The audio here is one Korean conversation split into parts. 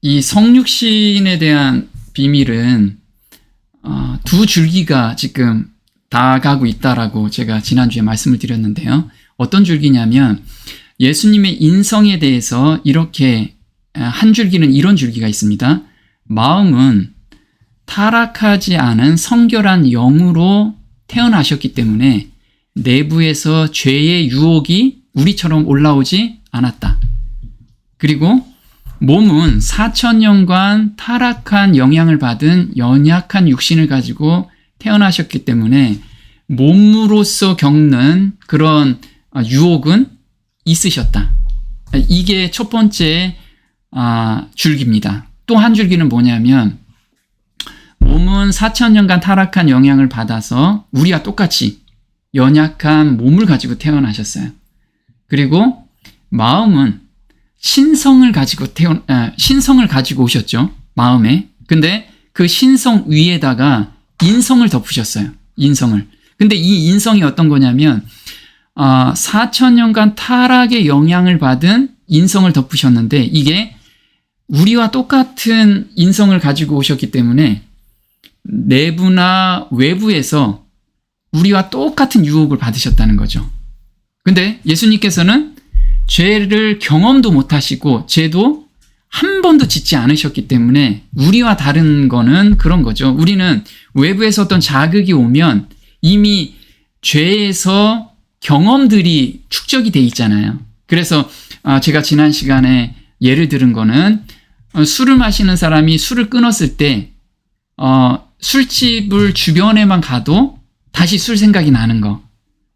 이 성육신에 대한 비밀은 두 줄기가 지금 다 가고 있다라고 제가 지난주에 말씀을 드렸는데요. 어떤 줄기냐면 예수님의 인성에 대해서 이렇게 한 줄기는 이런 줄기가 있습니다. 마음은 타락하지 않은 성결한 영으로 태어나셨기 때문에 내부에서 죄의 유혹이 우리처럼 올라오지 않았다. 그리고 몸은 4,000년간 타락한 영향을 받은 연약한 육신을 가지고 태어나셨기 때문에 몸으로서 겪는 그런 유혹은 있으셨다. 이게 첫 번째 줄기입니다. 또 한 줄기는 뭐냐면 몸은 4,000년간 타락한 영향을 받아서 우리와 똑같이 연약한 몸을 가지고 태어나셨어요. 그리고 마음은 신성을 가지고 오셨죠. 마음에. 근데 그 신성 위에다가 인성을 덮으셨어요. 인성을. 근데 이 인성이 어떤 거냐면 4,000년간 타락의 영향을 받은 인성을 덮으셨는데 이게 우리와 똑같은 인성을 가지고 오셨기 때문에 내부나 외부에서 우리와 똑같은 유혹을 받으셨다는 거죠. 근데 예수님께서는 죄를 경험도 못하시고 죄도 한 번도 짓지 않으셨기 때문에 우리와 다른 거는 그런 거죠. 우리는 외부에서 어떤 자극이 오면 이미 죄에서 경험들이 축적이 돼 있잖아요. 그래서 제가 지난 시간에 예를 들은 거는 술을 마시는 사람이 술을 끊었을 때 술집을 주변에만 가도 다시 술 생각이 나는 거.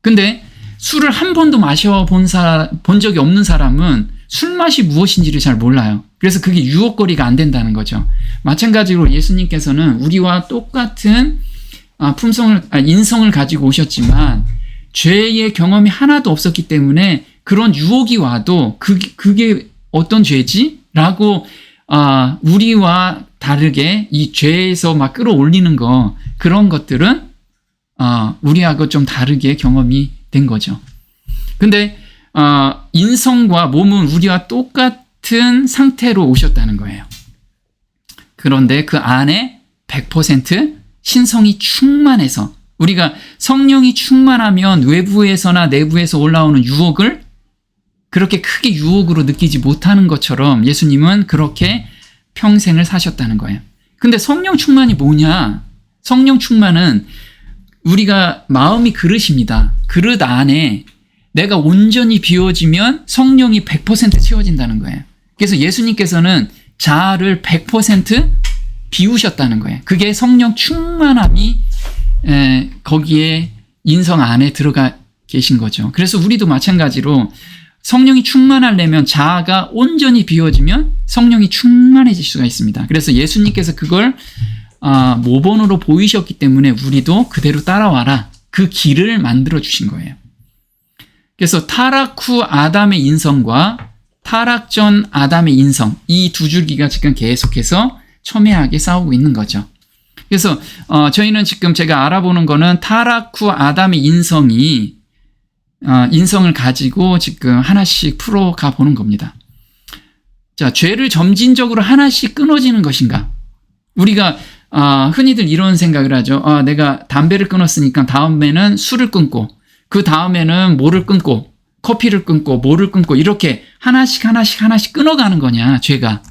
근데 술을 한 번도 마셔본 적이 없는 사람은 술 맛이 무엇인지를 잘 몰라요. 그래서 그게 유혹거리가 안 된다는 거죠. 마찬가지로 예수님께서는 우리와 똑같은 인성을 가지고 오셨지만 죄의 경험이 하나도 없었기 때문에 그런 유혹이 와도 그게 어떤 죄지? 라고 우리와 다르게 이 죄에서 막 끌어올리는 거 그런 것들은 우리하고 좀 다르게 경험이 된 거죠. 근데 인성과 몸은 우리와 똑같은 상태로 오셨다는 거예요. 그런데 그 안에 100% 신성이 충만해서 우리가 성령이 충만하면 외부에서나 내부에서 올라오는 유혹을 그렇게 크게 유혹으로 느끼지 못하는 것처럼 예수님은 그렇게 평생을 사셨다는 거예요. 근데 성령 충만이 뭐냐? 성령 충만은 우리가 마음이 그릇입니다. 그릇 안에 내가 온전히 비워지면 성령이 100% 채워진다는 거예요. 그래서 예수님께서는 자아를 100% 비우셨다는 거예요. 그게 성령 충만함이 거기에 인성 안에 들어가 계신 거죠. 그래서 우리도 마찬가지로 성령이 충만하려면 자아가 온전히 비워지면 성령이 충만해질 수가 있습니다. 그래서 예수님께서 그걸 모본으로 보이셨기 때문에 우리도 그대로 따라와라. 그 길을 만들어 주신 거예요. 그래서 타락 후 아담의 인성과 타락 전 아담의 인성, 이 두 줄기가 지금 계속해서 첨예하게 싸우고 있는 거죠. 그래서 저희는 지금 제가 알아보는 거는 타락 후 아담의 인성을 가지고 지금 하나씩 풀어가 보는 겁니다. 자, 죄를 점진적으로 하나씩 끊어지는 것인가? 우리가 흔히들 이런 생각을 하죠. 내가 담배를 끊었으니까 다음에는 술을 끊고 그 다음에는 뭐를 끊고 커피를 끊고 뭐를 끊고 이렇게 하나씩 끊어가는 거냐, 죄가.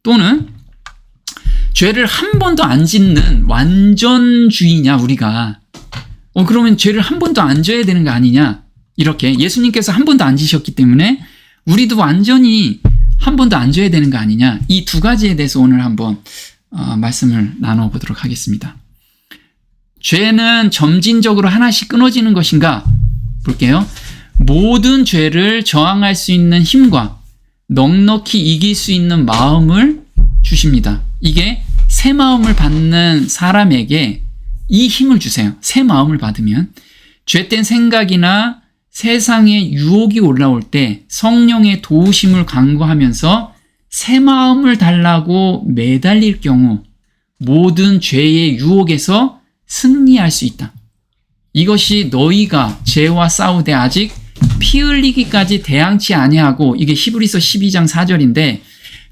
또는 죄를 한 번도 안 짓는 완전주의냐, 우리가. 그러면 죄를 한 번도 안 져야 되는 거 아니냐? 이렇게 예수님께서 한 번도 안 지셨기 때문에 우리도 완전히 한 번도 안 져야 되는 거 아니냐? 이 두 가지에 대해서 오늘 한번 말씀을 나눠보도록 하겠습니다. 죄는 점진적으로 하나씩 끊어지는 것인가? 볼게요. 모든 죄를 저항할 수 있는 힘과 넉넉히 이길 수 있는 마음을 주십니다. 이게 새 마음을 받는 사람에게 이 힘을 주세요. 새 마음을 받으면 죄된 생각이나 세상의 유혹이 올라올 때 성령의 도우심을 간구하면서 새 마음을 달라고 매달릴 경우 모든 죄의 유혹에서 승리할 수 있다. 이것이 너희가 죄와 싸우되 아직 피 흘리기까지 대항치 아니하고, 이게 히브리서 12장 4절인데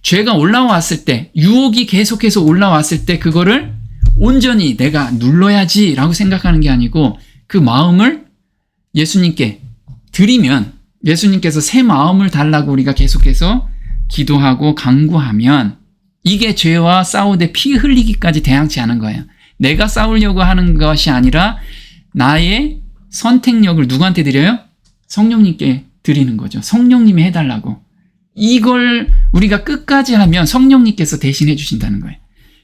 죄가 올라왔을 때, 유혹이 계속해서 올라왔을 때 그거를 온전히 내가 눌러야지 라고 생각하는 게 아니고 그 마음을 예수님께 드리면, 예수님께서 새 마음을 달라고 우리가 계속해서 기도하고 간구하면 이게 죄와 싸우되 피 흘리기까지 대항치 않은 거예요. 내가 싸우려고 하는 것이 아니라 나의 선택력을 누구한테 드려요? 성령님께 드리는 거죠. 성령님이 해달라고. 이걸 우리가 끝까지 하면 성령님께서 대신해 주신다는 거예요.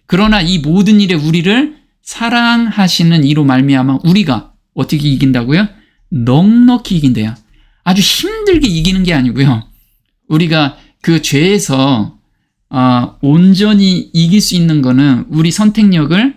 그러나 이 모든 일에 우리를 사랑하시는 이로 말미암아 우리가 어떻게 이긴다고요? 넉넉히 이긴대요. 아주 힘들게 이기는 게 아니고요. 우리가 그 죄에서 온전히 이길 수 있는 거는 우리 선택력을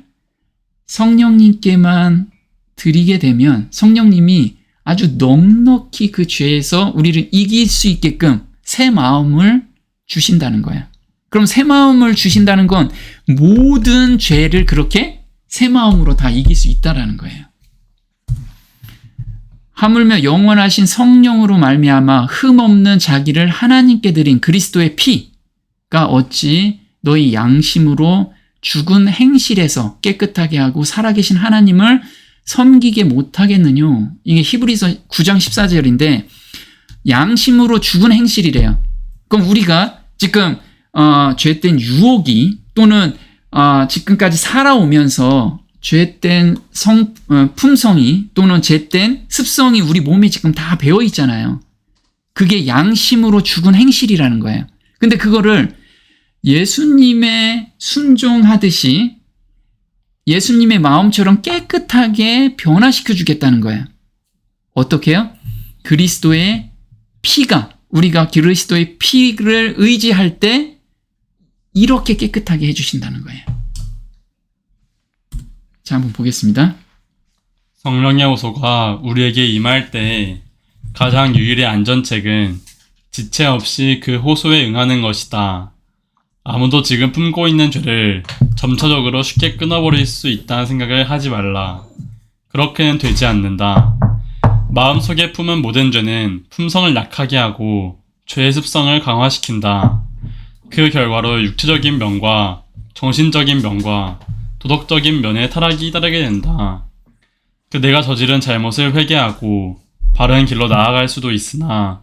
성령님께만 드리게 되면 성령님이 아주 넉넉히 그 죄에서 우리를 이길 수 있게끔 새 마음을 주신다는 거예요. 그럼 새 마음을 주신다는 건 모든 죄를 그렇게 새 마음으로 다 이길 수 있다라는 거예요. 하물며 영원하신 성령으로 말미암아 흠없는 자기를 하나님께 드린 그리스도의 피가 어찌 너희 양심으로 죽은 행실에서 깨끗하게 하고 살아계신 하나님을 섬기게 못하겠느냐. 이게 히브리서 9장 14절인데 양심으로 죽은 행실이래요. 그럼 우리가 지금 죄된 유혹이 또는 지금까지 살아오면서 죄된 품성이 또는 죄된 습성이 우리 몸에 지금 다 배어 있잖아요. 그게 양심으로 죽은 행실이라는 거예요. 근데 그거를 예수님의 순종하듯이 예수님의 마음처럼 깨끗하게 변화시켜 주겠다는 거예요. 어떻게요? 그리스도의 피가, 우리가 그리스도의 피를 의지할 때 이렇게 깨끗하게 해주신다는 거예요. 자, 한번 보겠습니다. 성령의 호소가 우리에게 임할 때 가장 유일의 안전책은 지체 없이 그 호소에 응하는 것이다. 아무도 지금 품고 있는 죄를 점차적으로 쉽게 끊어버릴 수 있다는 생각을 하지 말라. 그렇게는 되지 않는다. 마음속에 품은 모든 죄는 품성을 약하게 하고 죄의 습성을 강화시킨다. 그 결과로 육체적인 면과 정신적인 면과 도덕적인 면에 타락이 따르게 된다. 그대가 저지른 잘못을 회개하고 바른 길로 나아갈 수도 있으나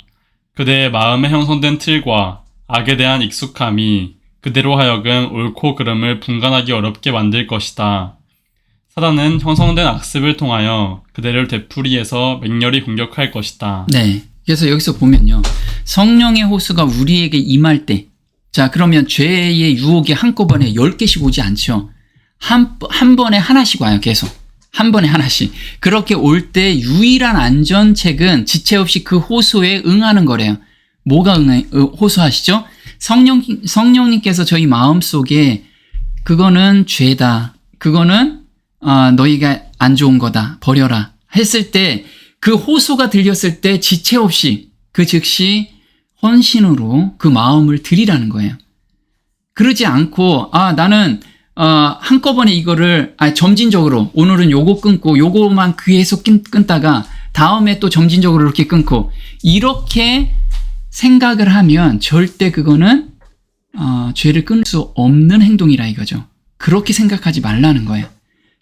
그대의 마음에 형성된 틀과 악에 대한 익숙함이 그대로 하여금 옳고 그름을 분간하기 어렵게 만들 것이다. 사단은 형성된 악습을 통하여 그대를 되풀이해서 맹렬히 공격할 것이다. 네. 그래서 여기서 보면요. 성령의 호수가 우리에게 임할 때, 자, 그러면 죄의 유혹이 한꺼번에 10개씩 오지 않죠. 한 번에 하나씩 와요, 계속. 한 번에 하나씩. 그렇게 올 때 유일한 안전책은 지체 없이 그 호소에 응하는 거래요. 뭐가 호소하시죠? 성령님께서 저희 마음속에 그거는 죄다. 그거는 너희가 안 좋은 거다. 버려라. 했을 때 그 호소가 들렸을 때 지체 없이 그 즉시 헌신으로 그 마음을 드리라는 거예요. 그러지 않고 나는 한꺼번에 이거를 점진적으로 오늘은 요거 끊고 요거만 계속 끊다가 다음에 또 점진적으로 이렇게 끊고 이렇게 생각을 하면 절대 그거는 죄를 끊을 수 없는 행동이라 이거죠. 그렇게 생각하지 말라는 거예요.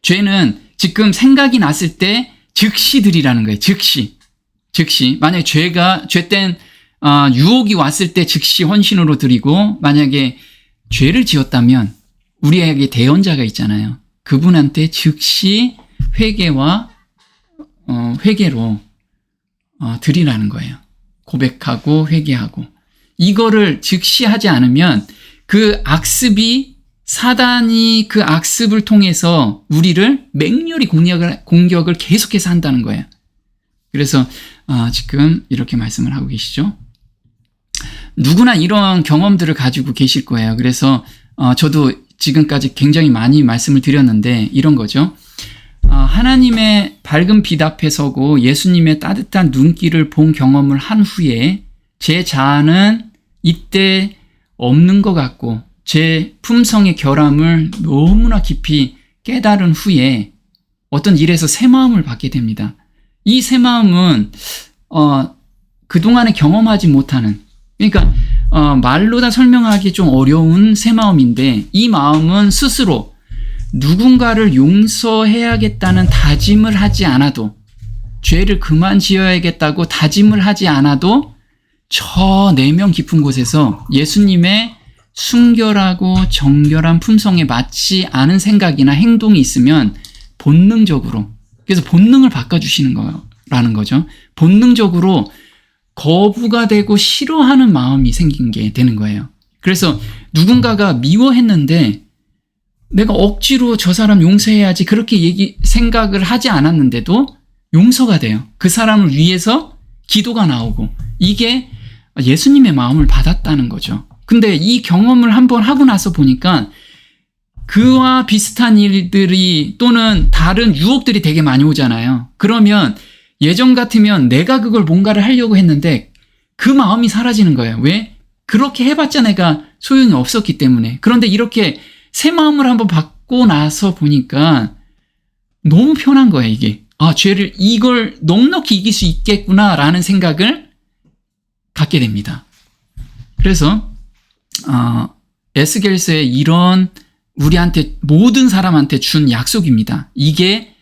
죄는 지금 생각이 났을 때 즉시 드리라는 거예요. 즉시. 만약에 죄된 유혹이 왔을 때 즉시 헌신으로 드리고 만약에 죄를 지었다면 우리에게 대언자가 있잖아요. 그분한테 즉시 회개로 드리라는 거예요. 고백하고 회개하고. 이거를 즉시 하지 않으면 그 악습이 사단이 그 악습을 통해서 우리를 맹렬히 공격을 계속해서 한다는 거예요. 그래서 지금 이렇게 말씀을 하고 계시죠. 누구나 이런 경험들을 가지고 계실 거예요. 그래서 저도 지금까지 굉장히 많이 말씀을 드렸는데 이런 거죠. 하나님의 밝은 빛 앞에 서고 예수님의 따뜻한 눈길을 본 경험을 한 후에 제 자아는 이때 없는 것 같고 제 품성의 결함을 너무나 깊이 깨달은 후에 어떤 일에서 새 마음을 받게 됩니다. 이 새 마음은 그동안에 경험하지 못하는, 그러니까 말로 다 설명하기 좀 어려운 새 마음인데, 이 마음은 스스로 누군가를 용서해야겠다는 다짐을 하지 않아도, 죄를 그만 지어야겠다고 다짐을 하지 않아도 저 내면 깊은 곳에서 예수님의 순결하고 정결한 품성에 맞지 않은 생각이나 행동이 있으면 본능적으로, 그래서 본능을 바꿔주시는 거라는 거죠. 본능적으로 거부가 되고 싫어하는 마음이 생긴 게 되는 거예요. 그래서 누군가가 미워했는데 내가 억지로 저 사람 용서해야지 그렇게 생각을 하지 않았는데도 용서가 돼요. 그 사람을 위해서 기도가 나오고, 이게 예수님의 마음을 받았다는 거죠. 근데 이 경험을 한번 하고 나서 보니까 그와 비슷한 일들이 또는 다른 유혹들이 되게 많이 오잖아요. 그러면 예전 같으면 내가 그걸 뭔가를 하려고 했는데 그 마음이 사라지는 거예요. 왜? 그렇게 해봤자 내가 소용이 없었기 때문에. 그런데 이렇게 새 마음을 한번 받고 나서 보니까 너무 편한 거예요, 이게. 죄를 이걸 넉넉히 이길 수 있겠구나라는 생각을 갖게 됩니다. 그래서 에스겔서의 이런 우리한테, 모든 사람한테 준 약속입니다. 이게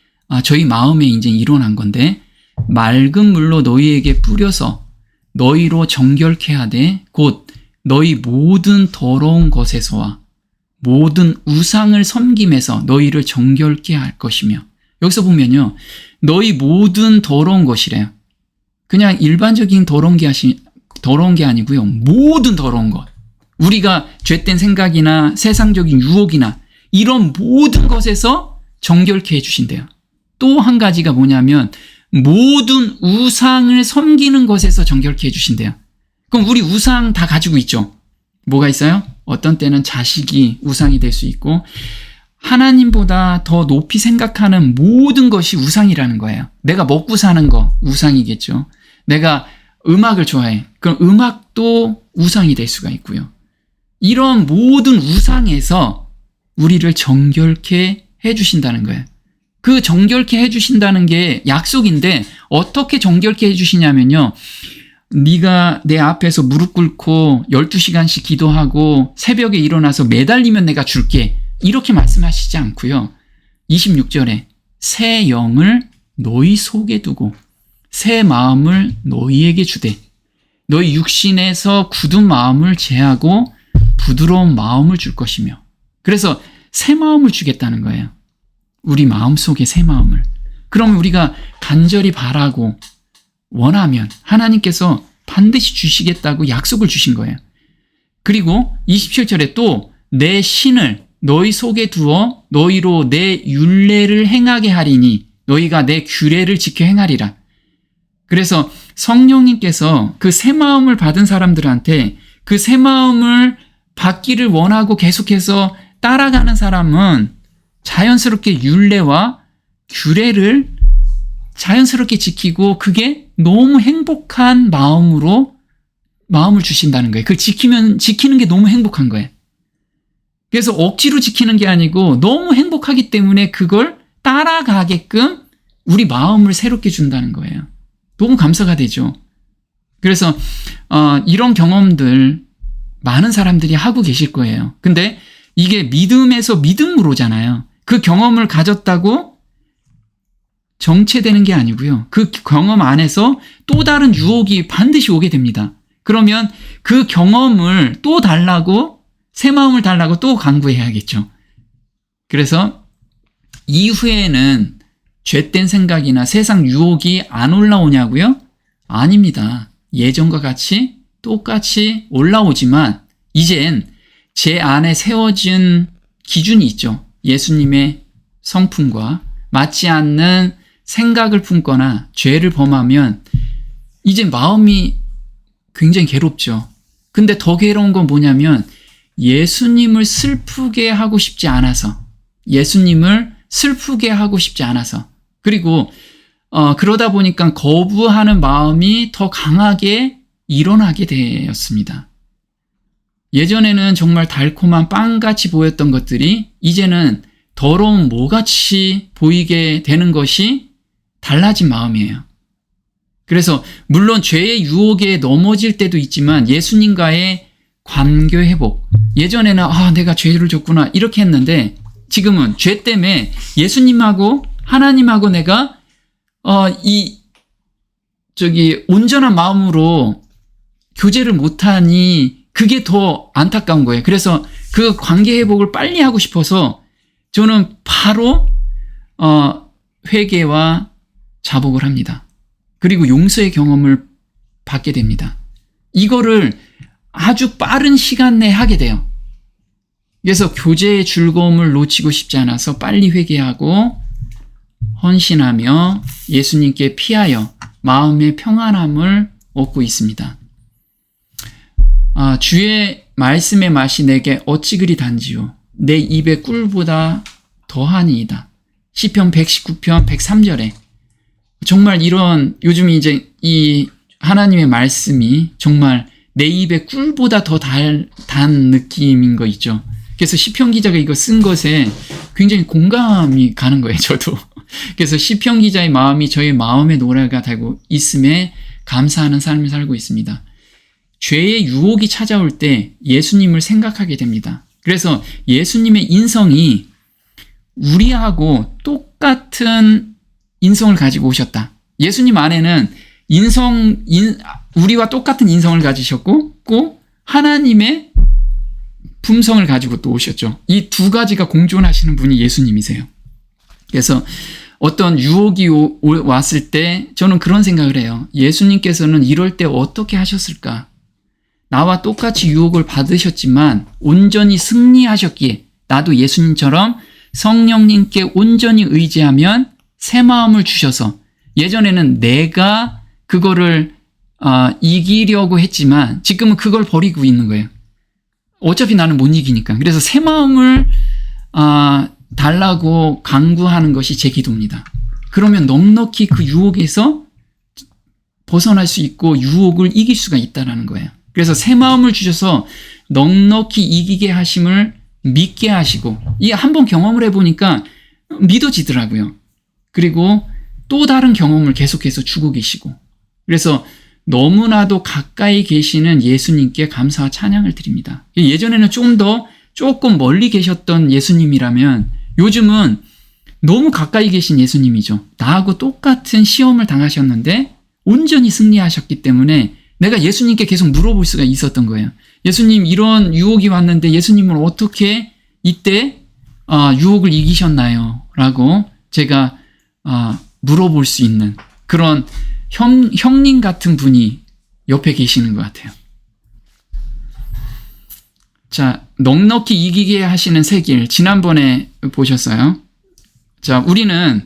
저희 마음에 이제 일어난 건데, 맑은 물로 너희에게 뿌려서 너희로 정결케 하되 곧 너희 모든 더러운 것에서와 모든 우상을 섬김에서 너희를 정결케 할 것이며, 여기서 보면요, 너희 모든 더러운 것이래요. 그냥 일반적인 더러운 게 아니고요, 모든 더러운 것. 우리가 죄된 생각이나 세상적인 유혹이나 이런 모든 것에서 정결케 해주신대요. 또 한 가지가 뭐냐면 모든 우상을 섬기는 것에서 정결케 해주신대요. 그럼 우리 우상 다 가지고 있죠. 뭐가 있어요? 어떤 때는 자식이 우상이 될 수 있고, 하나님보다 더 높이 생각하는 모든 것이 우상이라는 거예요. 내가 먹고 사는 거 우상이겠죠. 내가 음악을 좋아해. 그럼 음악도 우상이 될 수가 있고요. 이런 모든 우상에서 우리를 정결케 해주신다는 거예요. 그 정결케 해주신다는 게 약속인데, 어떻게 정결케 해주시냐면요, 네가 내 앞에서 무릎 꿇고 12시간씩 기도하고 새벽에 일어나서 매달리면 내가 줄게, 이렇게 말씀하시지 않고요, 26절에 새 영을 너희 속에 두고 새 마음을 너희에게 주되 너희 육신에서 굳은 마음을 제하고 부드러운 마음을 줄 것이며, 그래서 새 마음을 주겠다는 거예요. 우리 마음속에 새 마음을. 그럼 우리가 간절히 바라고 원하면 하나님께서 반드시 주시겠다고 약속을 주신 거예요. 그리고 27절에 또 내 신을 너희 속에 두어 너희로 내 율례를 행하게 하리니 너희가 내 규례를 지켜 행하리라. 그래서 성령님께서 그 새 마음을 받은 사람들한테, 그 새 마음을 받기를 원하고 계속해서 따라가는 사람은 자연스럽게 율례와 규례를 자연스럽게 지키고, 그게 너무 행복한 마음을 주신다는 거예요. 그걸 지키는 게 너무 행복한 거예요. 그래서 억지로 지키는 게 아니고 너무 행복하기 때문에 그걸 따라가게끔 우리 마음을 새롭게 준다는 거예요. 너무 감사가 되죠. 그래서 이런 경험들 많은 사람들이 하고 계실 거예요. 근데 이게 믿음에서 믿음으로 오잖아요. 그 경험을 가졌다고 정체되는 게 아니고요, 그 경험 안에서 또 다른 유혹이 반드시 오게 됩니다. 그러면 그 경험을 또 달라고, 새 마음을 달라고 또 강구해야겠죠. 그래서 이후에는 죄된 생각이나 세상 유혹이 안 올라오냐고요? 아닙니다. 예전과 같이 똑같이 올라오지만 이젠 제 안에 세워진 기준이 있죠. 예수님의 성품과 맞지 않는 생각을 품거나 죄를 범하면 이제 마음이 굉장히 괴롭죠. 근데 더 괴로운 건 뭐냐면 예수님을 슬프게 하고 싶지 않아서, 그리고 그러다 보니까 거부하는 마음이 더 강하게 일어나게 되었습니다. 예전에는 정말 달콤한 빵같이 보였던 것들이 이제는 더러운 모같이 보이게 되는 것이 달라진 마음이에요. 그래서 물론 죄의 유혹에 넘어질 때도 있지만 예수님과의 관계 회복. 예전에는 내가 죄를 졌구나 이렇게 했는데 지금은 죄 때문에 예수님하고 하나님하고 내가 온전한 마음으로 교제를 못하니 그게 더 안타까운 거예요. 그래서 그 관계 회복을 빨리 하고 싶어서 저는 바로 회개와 자복을 합니다. 그리고 용서의 경험을 받게 됩니다. 이거를 아주 빠른 시간 내에 하게 돼요. 그래서 교제의 즐거움을 놓치고 싶지 않아서 빨리 회개하고 헌신하며 예수님께 피하여 마음의 평안함을 얻고 있습니다. 주의 말씀의 맛이 내게 어찌 그리 단지요. 내 입의 꿀보다 더하니이다. 시편 119편 103절에 정말 이런 요즘 이제 이 하나님의 말씀이 정말 내 입의 꿀보다 더 단 느낌인 거 있죠. 그래서 시편 기자가 이거 쓴 것에 굉장히 공감이 가는 거예요, 저도. 그래서 시편 기자의 마음이 저의 마음의 노래가 되고 있음에 감사하는 삶을 살고 있습니다. 죄의 유혹이 찾아올 때 예수님을 생각하게 됩니다. 그래서 예수님의 인성이 우리하고 똑같은 인성을 가지고 오셨다. 예수님 안에는 우리와 똑같은 인성을 가지셨고, 꼭 하나님의 품성을 가지고 또 오셨죠. 이 두 가지가 공존하시는 분이 예수님이세요. 그래서 어떤 유혹이 왔을 때 저는 그런 생각을 해요. 예수님께서는 이럴 때 어떻게 하셨을까? 나와 똑같이 유혹을 받으셨지만 온전히 승리하셨기에 나도 예수님처럼 성령님께 온전히 의지하면 새 마음을 주셔서 예전에는 내가 그거를 이기려고 했지만 지금은 그걸 버리고 있는 거예요. 어차피 나는 못 이기니까. 그래서 새 마음을 달라고 간구하는 것이 제 기도입니다. 그러면 넉넉히 그 유혹에서 벗어날 수 있고 유혹을 이길 수가 있다는 거예요. 그래서 새 마음을 주셔서 넉넉히 이기게 하심을 믿게 하시고, 이 한번 경험을 해보니까 믿어지더라고요. 그리고 또 다른 경험을 계속해서 주고 계시고, 그래서 너무나도 가까이 계시는 예수님께 감사와 찬양을 드립니다. 예전에는 조금 멀리 계셨던 예수님이라면 요즘은 너무 가까이 계신 예수님이죠. 나하고 똑같은 시험을 당하셨는데 온전히 승리하셨기 때문에 내가 예수님께 계속 물어볼 수가 있었던 거예요. 예수님, 이런 유혹이 왔는데 예수님은 어떻게 이때 유혹을 이기셨나요? 라고 제가 물어볼 수 있는 그런 형님 같은 분이 옆에 계시는 것 같아요. 자, 넉넉히 이기게 하시는 새 길, 지난번에 보셨어요? 자, 우리는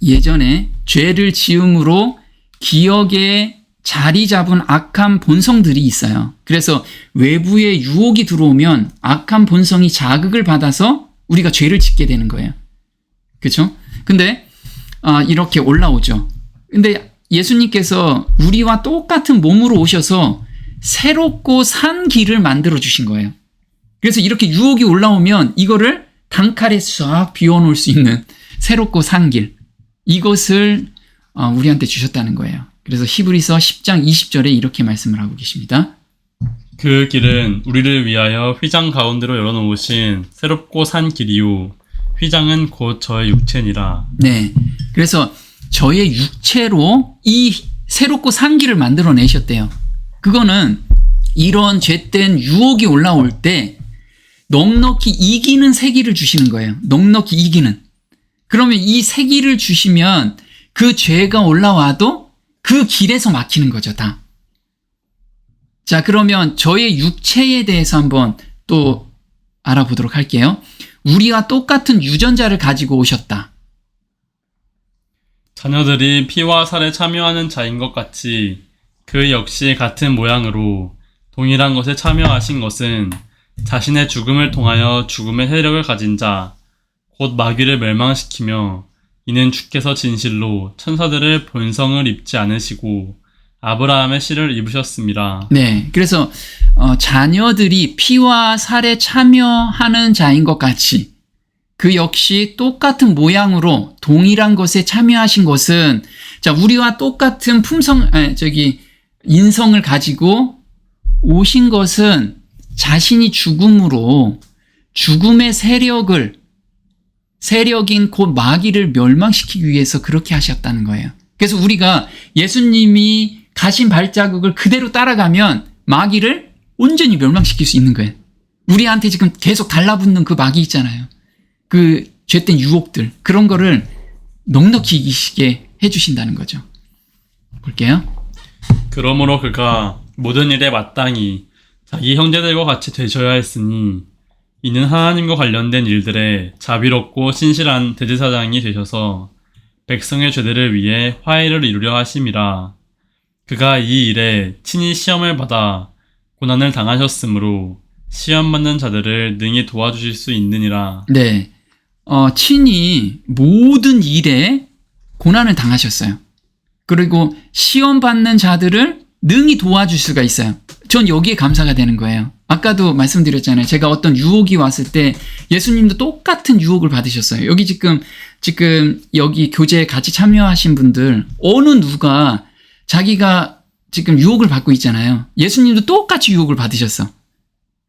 예전에 죄를 지음으로 기억에 자리 잡은 악한 본성들이 있어요. 그래서 외부의 유혹이 들어오면 악한 본성이 자극을 받아서 우리가 죄를 짓게 되는 거예요. 그렇죠? 근데 이렇게 올라오죠. 근데 예수님께서 우리와 똑같은 몸으로 오셔서 새롭고 산 길을 만들어 주신 거예요. 그래서 이렇게 유혹이 올라오면 이거를 단칼에 싹 비워놓을 수 있는 새롭고 산 길, 이것을 우리한테 주셨다는 거예요. 그래서 히브리서 10장 20절에 이렇게 말씀을 하고 계십니다. 그 길은 우리를 위하여 휘장 가운데로 열어놓으신 새롭고 산 길이요, 휘장은 곧 저의 육체니라. 네, 그래서 저의 육체로 이 새롭고 산 길을 만들어내셨대요. 그거는 이런 죄된 유혹이 올라올 때 넉넉히 이기는 새 길을 주시는 거예요. 넉넉히 이기는. 그러면 이 새 길을 주시면 그 죄가 올라와도 그 길에서 막히는 거죠, 다. 자, 그러면 저의 육체에 대해서 한번 또 알아보도록 할게요. 우리와 똑같은 유전자를 가지고 오셨다. 자녀들이 피와 살에 참여하는 자인 것 같이 그 역시 같은 모양으로 동일한 것에 참여하신 것은 자신의 죽음을 통하여 죽음의 세력을 가진 자, 곧 마귀를 멸망시키며 이는 주께서 진실로 천사들의 본성을 입지 않으시고 아브라함의 씨를 입으셨습니다. 네, 그래서 자녀들이 피와 살에 참여하는 자인 것 같이 그 역시 똑같은 모양으로 동일한 것에 참여하신 것은, 자, 우리와 똑같은 인성을 가지고 오신 것은 자신이 죽음으로 죽음의 세력인 곧 마귀를 멸망시키기 위해서 그렇게 하셨다는 거예요. 그래서 우리가 예수님이 가신 발자국을 그대로 따라가면 마귀를 온전히 멸망시킬 수 있는 거예요. 우리한테 지금 계속 달라붙는 그 마귀 있잖아요. 그 죄된 유혹들, 그런 거를 넉넉히 이기시게 해주신다는 거죠. 볼게요. 그러므로 그가 모든 일에 마땅히 자기 형제들과 같이 되셔야 했으니 이는 하나님과 관련된 일들에 자비롭고 신실한 대제사장이 되셔서 백성의 죄들을 위해 화해를 이루려 하심이라. 그가 이 일에 친히 시험을 받아 고난을 당하셨으므로 시험 받는 자들을 능히 도와주실 수 있느니라. 네, 친히 모든 일에 고난을 당하셨어요. 그리고 시험 받는 자들을 능히 도와줄 수가 있어요. 전 여기에 감사가 되는 거예요. 아까도 말씀드렸잖아요. 제가 어떤 유혹이 왔을 때 예수님도 똑같은 유혹을 받으셨어요. 여기 지금 여기 교제에 같이 참여하신 분들 어느 누가 자기가 지금 유혹을 받고 있잖아요. 예수님도 똑같이 유혹을 받으셨어.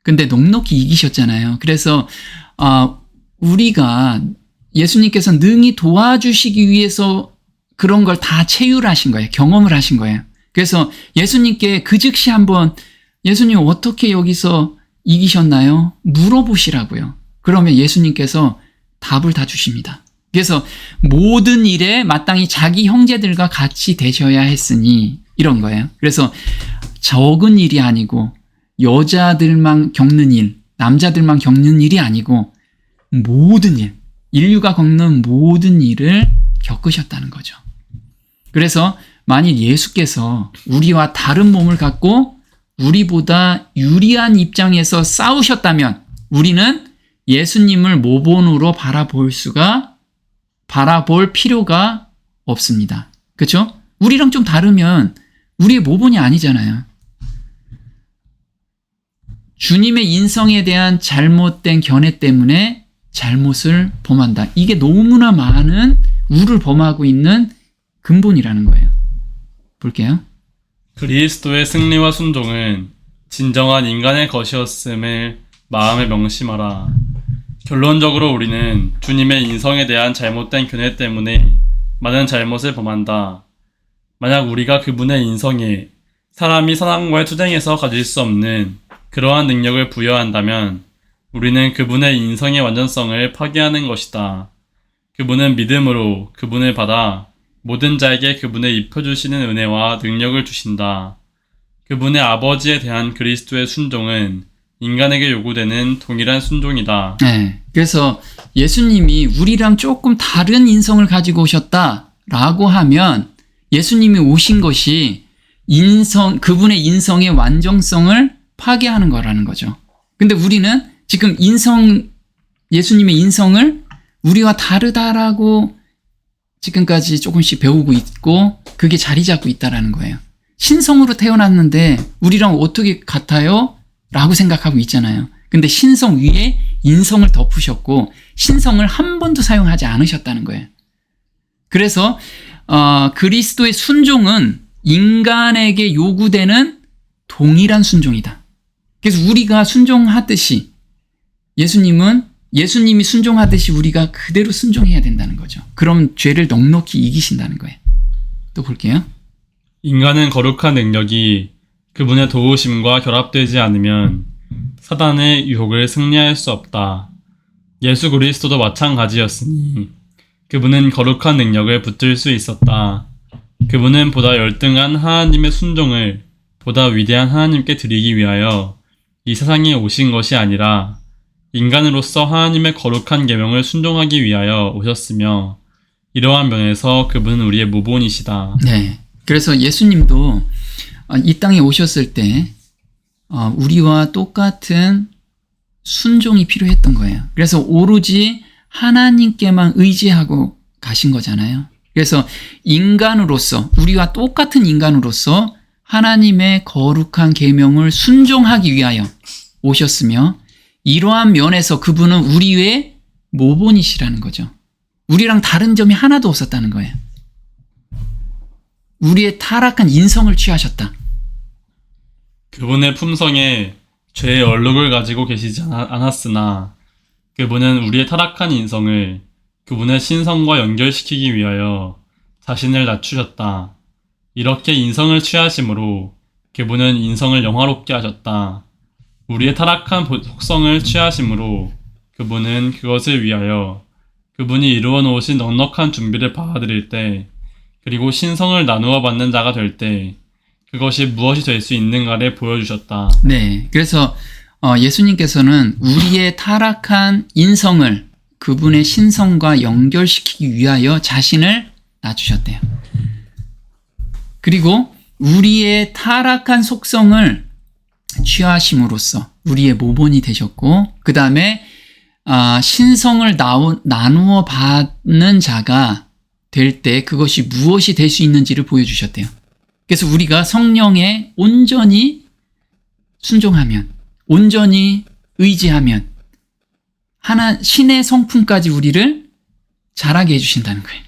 근데 넉넉히 이기셨잖아요. 그래서 우리가 예수님께서 능히 도와주시기 위해서 그런 걸 다 체휼하신 거예요. 경험을 하신 거예요. 그래서 예수님께 그 즉시 한번 예수님 어떻게 여기서 이기셨나요? 물어보시라고요. 그러면 예수님께서 답을 다 주십니다. 그래서 모든 일에 마땅히 자기 형제들과 같이 되셔야 했으니 이런 거예요. 그래서 적은 일이 아니고 여자들만 겪는 일, 남자들만 겪는 일이 아니고 모든 일, 인류가 겪는 모든 일을 겪으셨다는 거죠. 그래서 만일 예수께서 우리와 다른 몸을 갖고 우리보다 유리한 입장에서 싸우셨다면 우리는 예수님을 모본으로 바라볼 필요가 없습니다. 그렇죠? 우리랑 좀 다르면 우리의 모본이 아니잖아요. 주님의 인성에 대한 잘못된 견해 때문에 잘못을 범한다. 이게 너무나 많은 우를 범하고 있는 근본이라는 거예요. 볼게요. 그리스도의 승리와 순종은 진정한 인간의 것이었음을 마음에 명심하라. 결론적으로 우리는 주님의 인성에 대한 잘못된 견해 때문에 많은 잘못을 범한다. 만약 우리가 그분의 인성에 사람이 사람과의 투쟁에서 가질 수 없는 그러한 능력을 부여한다면 우리는 그분의 인성의 완전성을 파괴하는 것이다. 그분은 믿음으로 그분을 받아 모든 자에게 그분의 입혀주시는 은혜와 능력을 주신다. 그분의 아버지에 대한 그리스도의 순종은 인간에게 요구되는 동일한 순종이다. 네, 그래서 예수님이 우리랑 조금 다른 인성을 가지고 오셨다라고 하면 예수님이 오신 것이 그분의 인성의 완전성을 파괴하는 거라는 거죠. 근데 우리는 지금 예수님의 인성을 우리와 다르다라고 지금까지 조금씩 배우고 있고 그게 자리 잡고 있다라는 거예요. 신성으로 태어났는데 우리랑 어떻게 같아요? 라고 생각하고 있잖아요. 근데 신성 위에 인성을 덮으셨고 신성을 한 번도 사용하지 않으셨다는 거예요. 그래서 그리스도의 순종은 인간에게 요구되는 동일한 순종이다. 그래서 우리가 순종하듯이 예수님이 순종하듯이 우리가 그대로 순종해야 된다는 거죠. 그럼 죄를 넉넉히 이기신다는 거예요. 또 볼게요. 인간은 거룩한 능력이 그분의 도우심과 결합되지 않으면 사단의 유혹을 승리할 수 없다. 예수 그리스도도 마찬가지였으니 그분은 거룩한 능력을 붙들 수 있었다. 그분은 보다 열등한 하나님의 순종을 보다 위대한 하나님께 드리기 위하여 이 세상에 오신 것이 아니라 인간으로서 하나님의 거룩한 계명을 순종하기 위하여 오셨으며 이러한 면에서 그분은 우리의 모본이시다. 네, 그래서 예수님도 이 땅에 오셨을 때 우리와 똑같은 순종이 필요했던 거예요. 그래서 오로지 하나님께만 의지하고 가신 거잖아요. 그래서 우리와 똑같은 인간으로서 하나님의 거룩한 계명을 순종하기 위하여 오셨으며 이러한 면에서 그분은 우리의 모본이시라는 거죠. 우리랑 다른 점이 하나도 없었다는 거예요. 우리의 타락한 인성을 취하셨다. 그분의 품성에 죄의 얼룩을 가지고 계시지 않았으나 그분은 우리의 타락한 인성을 그분의 신성과 연결시키기 위하여 자신을 낮추셨다. 이렇게 인성을 취하심으로 그분은 인성을 영화롭게 하셨다. 우리의 타락한 속성을 취하심으로 그분은 그것을 위하여 그분이 이루어 놓으신 넉넉한 준비를 받아들일 때, 그리고 신성을 나누어 받는 자가 될 때 그것이 무엇이 될 수 있는가를 보여주셨다. 네. 그래서 예수님께서는 우리의 타락한 인성을 그분의 신성과 연결시키기 위하여 자신을 낮추셨대요. 그리고 우리의 타락한 속성을 취하심으로써 우리의 모본이 되셨고, 그 다음에 신성을 나누어 받는 자가 될 때 그것이 무엇이 될 수 있는지를 보여주셨대요. 그래서 우리가 성령에 온전히 순종하면, 온전히 의지하면 신의 성품까지 우리를 자라게 해주신다는 거예요.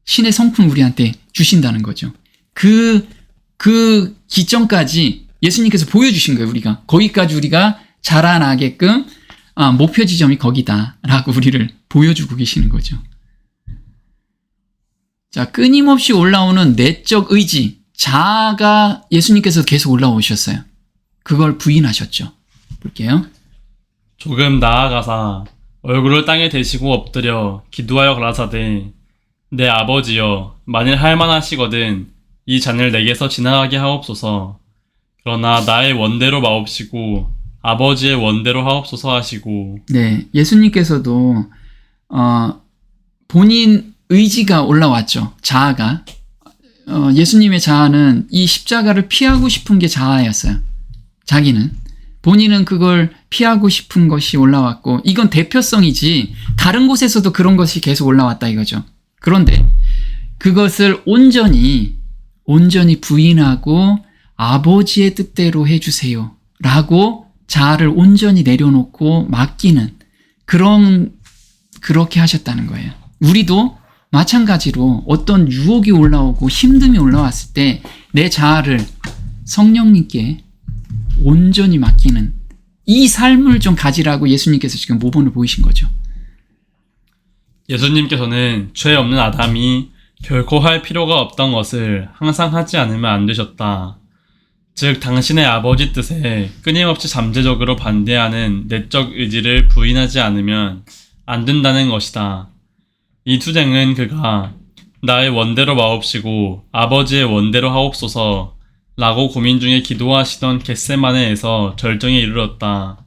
신의 성품 우리한테 주신다는 거죠. 그 기점까지 예수님께서 보여주신 거예요. 우리가 거기까지 우리가 자라나게끔 목표 지점이 거기다라고 우리를 보여주고 계시는 거죠. 자, 끊임없이 올라오는 내적 의지, 자아가 예수님께서 계속 올라오셨어요. 그걸 부인하셨죠. 볼게요. 조금 나아가사 얼굴을 땅에 대시고 엎드려 기도하여 가라사대, 내 아버지여, 만일 할만하시거든 이 잔을 내게서 지나가게 하옵소서. 그러나 나의 원대로 마옵시고 아버지의 원대로 하옵소서 하시고. 네, 예수님께서도 본인 의지가 올라왔죠. 자아가. 예수님의 자아는 이 십자가를 피하고 싶은 게 자아였어요. 자기는. 본인은 그걸 피하고 싶은 것이 올라왔고, 이건 대표성이지 다른 곳에서도 그런 것이 계속 올라왔다 이거죠. 그런데 그것을 온전히 부인하고 아버지의 뜻대로 해주세요 라고 자아를 온전히 내려놓고 맡기는 그렇게 하셨다는 거예요. 우리도 마찬가지로 어떤 유혹이 올라오고 힘듦이 올라왔을 때 내 자아를 성령님께 온전히 맡기는 이 삶을 좀 가지라고 예수님께서 지금 모본을 보이신 거죠. 예수님께서는 죄 없는 아담이 결코 할 필요가 없던 것을 항상 하지 않으면 안 되셨다. 즉 당신의 아버지 뜻에 끊임없이 잠재적으로 반대하는 내적 의지를 부인하지 않으면 안 된다는 것이다. 이 투쟁은 그가 나의 원대로 마옵시고 아버지의 원대로 하옵소서 라고 고민 중에 기도하시던 겟세마네에서 절정에 이르렀다.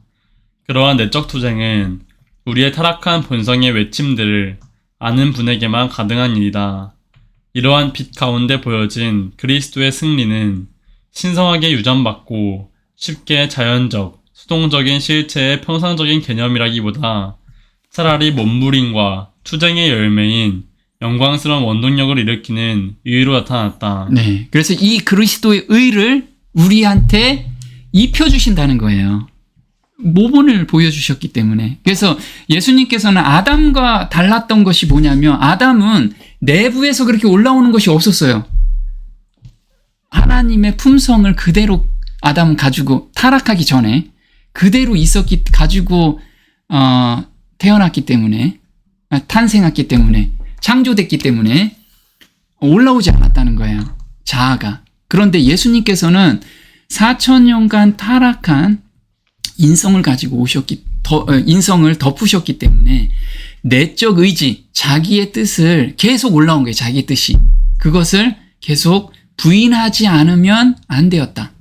그러한 내적 투쟁은 우리의 타락한 본성의 외침들을 아는 분에게만 가능한 일이다. 이러한 빛 가운데 보여진 그리스도의 승리는 신성하게 유전받고 쉽게 자연적, 수동적인 실체의 평상적인 개념이라기보다 차라리 몸부림과 투쟁의 열매인 영광스러운 원동력을 일으키는 의의로 나타났다. 네, 그래서 이 그리스도의 의를 우리한테 입혀주신다는 거예요. 모본을 보여주셨기 때문에. 그래서 예수님께서는 아담과 달랐던 것이 뭐냐면, 아담은 내부에서 그렇게 올라오는 것이 없었어요. 하나님의 품성을 그대로 아담은 가지고 타락하기 전에 그대로 가지고 태어났기 때문에, 탄생했기 때문에, 창조됐기 때문에 올라오지 않았다는 거예요. 자아가. 그런데 예수님께서는 4,000년간 타락한 인성을 가지고 인성을 덮으셨기 때문에 내적 의지, 자기의 뜻을 계속 올라온 거예요. 자기의 뜻이. 그것을 계속 부인하지 않으면 안 되었다.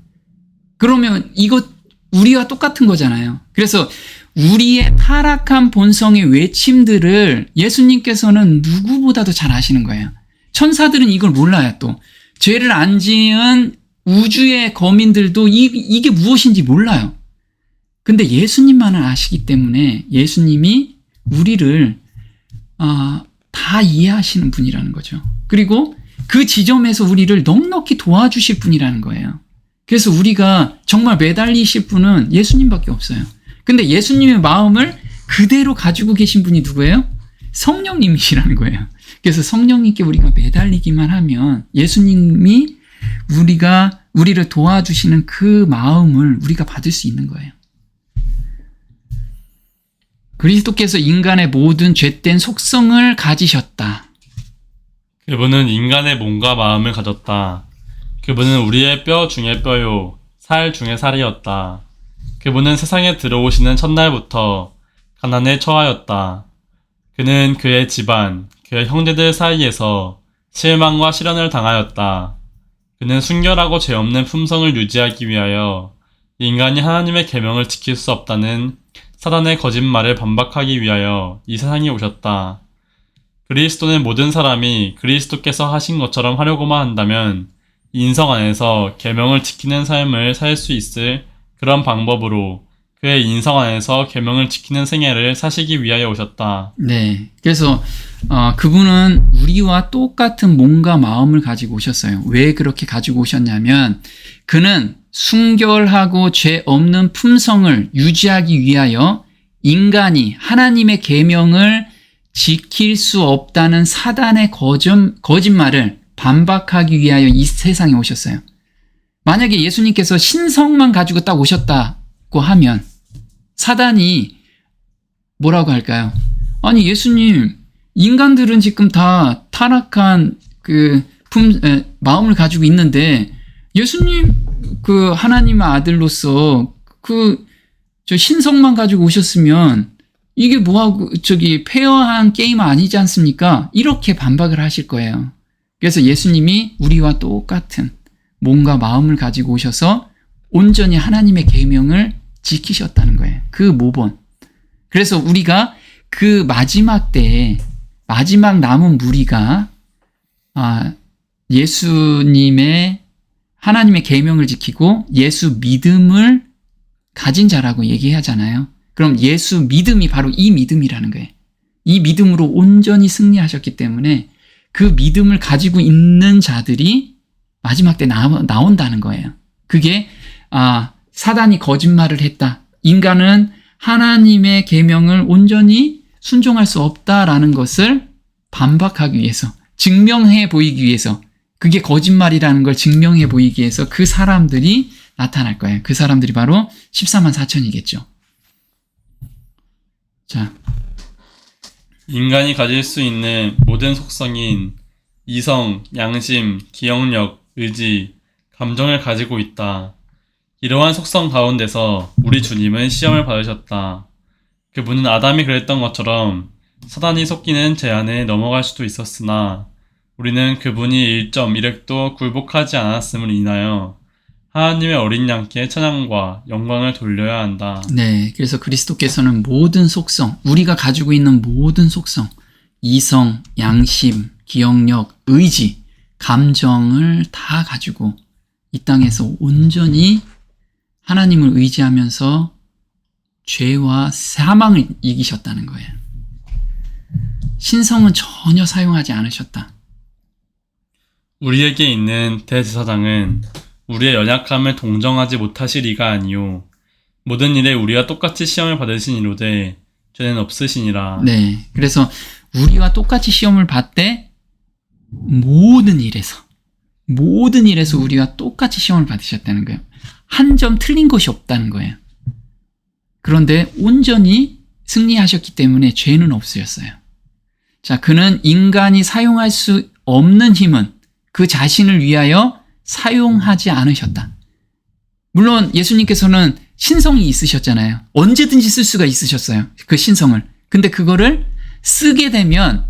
그러면 이거 우리와 똑같은 거잖아요. 그래서 우리의 타락한 본성의 외침들을 예수님께서는 누구보다도 잘 아시는 거예요. 천사들은 이걸 몰라요. 또 죄를 안 지은 우주의 거민들도 이게 무엇인지 몰라요. 근데 예수님만은 아시기 때문에 예수님이 우리를 다 이해하시는 분이라는 거죠. 그리고 그 지점에서 우리를 넉넉히 도와주실 분이라는 거예요. 그래서 우리가 정말 매달리실 분은 예수님밖에 없어요. 근데 예수님의 마음을 그대로 가지고 계신 분이 누구예요? 성령님이시라는 거예요. 그래서 성령님께 우리가 매달리기만 하면 예수님이 우리를 도와주시는 그 마음을 우리가 받을 수 있는 거예요. 그리스도께서 인간의 모든 죄된 속성을 가지셨다. 그분은 인간의 몸과 마음을 가졌다. 그분은 우리의 뼈 중의 뼈요, 살 중의 살이었다. 그분은 세상에 들어오시는 첫날부터 가난에 처하였다. 그는 그의 집안, 그의 형제들 사이에서 실망과 시련을 당하였다. 그는 순결하고 죄 없는 품성을 유지하기 위하여 인간이 하나님의 계명을 지킬 수 없다는 사단의 거짓말을 반박하기 위하여 이 세상에 오셨다. 그리스도는 모든 사람이 그리스도께서 하신 것처럼 하려고만 한다면 인성 안에서 계명을 지키는 삶을 살 수 있을 그런 방법으로 그의 인성 안에서 계명을 지키는 생애를 사시기 위하여 오셨다. 네. 그래서 그분은 우리와 똑같은 몸과 마음을 가지고 오셨어요. 왜 그렇게 가지고 오셨냐면 그는 순결하고 죄 없는 품성을 유지하기 위하여 인간이 하나님의 계명을 지킬 수 없다는 사단의 거짓말을 반박하기 위하여 이 세상에 오셨어요. 만약에 예수님께서 신성만 가지고 딱 오셨다고 하면 사단이 뭐라고 할까요? 아니 예수님, 인간들은 지금 다 타락한 마음을 가지고 있는데 예수님 그 하나님의 아들로서 저 신성만 가지고 오셨으면 이게 뭐하고 페어한 게임 아니지 않습니까? 이렇게 반박을 하실 거예요. 그래서 예수님이 우리와 똑같은 몸과 마음을 가지고 오셔서 온전히 하나님의 계명을 지키셨다는 거예요. 그 모본. 그래서 우리가 그 마지막 때에 마지막 남은 무리가 예수님의 하나님의 계명을 지키고 예수 믿음을 가진 자라고 얘기하잖아요. 그럼 예수 믿음이 바로 이 믿음이라는 거예요. 이 믿음으로 온전히 승리하셨기 때문에 그 믿음을 가지고 있는 자들이 마지막 때 나온다는 거예요. 그게 사단이 거짓말을 했다. 인간은 하나님의 계명을 온전히 순종할 수 없다라는 것을 반박하기 위해서, 증명해 보이기 위해서, 그게 거짓말이라는 걸 증명해 보이기 위해서 그 사람들이 나타날 거예요. 그 사람들이 바로 14만 4천이겠죠. 자, 인간이 가질 수 있는 모든 속성인 이성, 양심, 기억력, 의지, 감정을 가지고 있다. 이러한 속성 가운데서 우리 주님은 시험을 받으셨다. 그분은 아담이 그랬던 것처럼 사단이 속이는 제안에 넘어갈 수도 있었으나 우리는 그분이 1.1획도 굴복하지 않았음을 인하여 하나님의 어린 양께 찬양과 영광을 돌려야 한다. 네, 그래서 그리스도께서는 모든 속성, 우리가 가지고 있는 모든 속성, 이성, 양심, 기억력, 의지, 감정을 다 가지고 이 땅에서 온전히 하나님을 의지하면서 죄와 사망을 이기셨다는 거예요. 신성은 전혀 사용하지 않으셨다. 우리에게 있는 대제사장은 우리의 연약함을 동정하지 못하실 이가 아니요 모든 일에 우리와 똑같이 시험을 받으신 이로되 죄는 없으시니라. 네, 그래서 우리와 똑같이 시험을 받되 모든 일에서 우리와 똑같이 시험을 받으셨다는 거예요. 한 점 틀린 것이 없다는 거예요. 그런데 온전히 승리하셨기 때문에 죄는 없으셨어요. 자, 그는 인간이 사용할 수 없는 힘은 그 자신을 위하여 사용하지 않으셨다. 물론 예수님께서는 신성이 있으셨잖아요. 언제든지 쓸 수가 있으셨어요. 그 신성을. 근데 그거를 쓰게 되면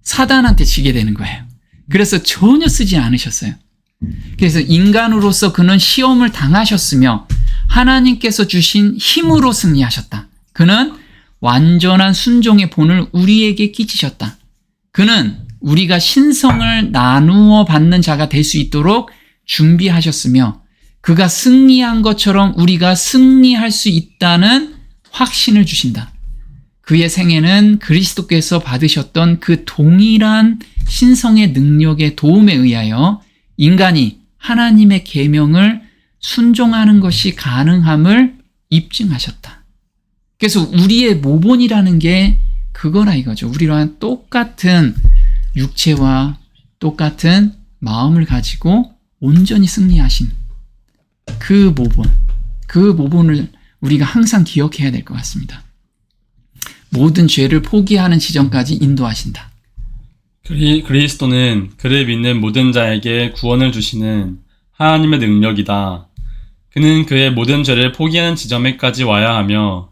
사단한테 지게 되는 거예요. 그래서 전혀 쓰지 않으셨어요. 그래서 인간으로서 그는 시험을 당하셨으며 하나님께서 주신 힘으로 승리하셨다. 그는 완전한 순종의 본을 우리에게 끼치셨다. 그는 우리가 신성을 나누어 받는 자가 될 수 있도록 준비하셨으며 그가 승리한 것처럼 우리가 승리할 수 있다는 확신을 주신다. 그의 생애는 그리스도께서 받으셨던 그 동일한 신성의 능력의 도움에 의하여 인간이 하나님의 계명을 순종하는 것이 가능함을 입증하셨다. 그래서 우리의 모본이라는 게 그거라 이거죠. 우리랑 똑같은 육체와 똑같은 마음을 가지고 온전히 승리하신 그 모본을 우리가 항상 기억해야 될 것 같습니다. 모든 죄를 포기하는 지점까지 인도하신다. 그리스도는 그를 믿는 모든 자에게 구원을 주시는 하나님의 능력이다. 그는 그의 모든 죄를 포기하는 지점에까지 와야 하며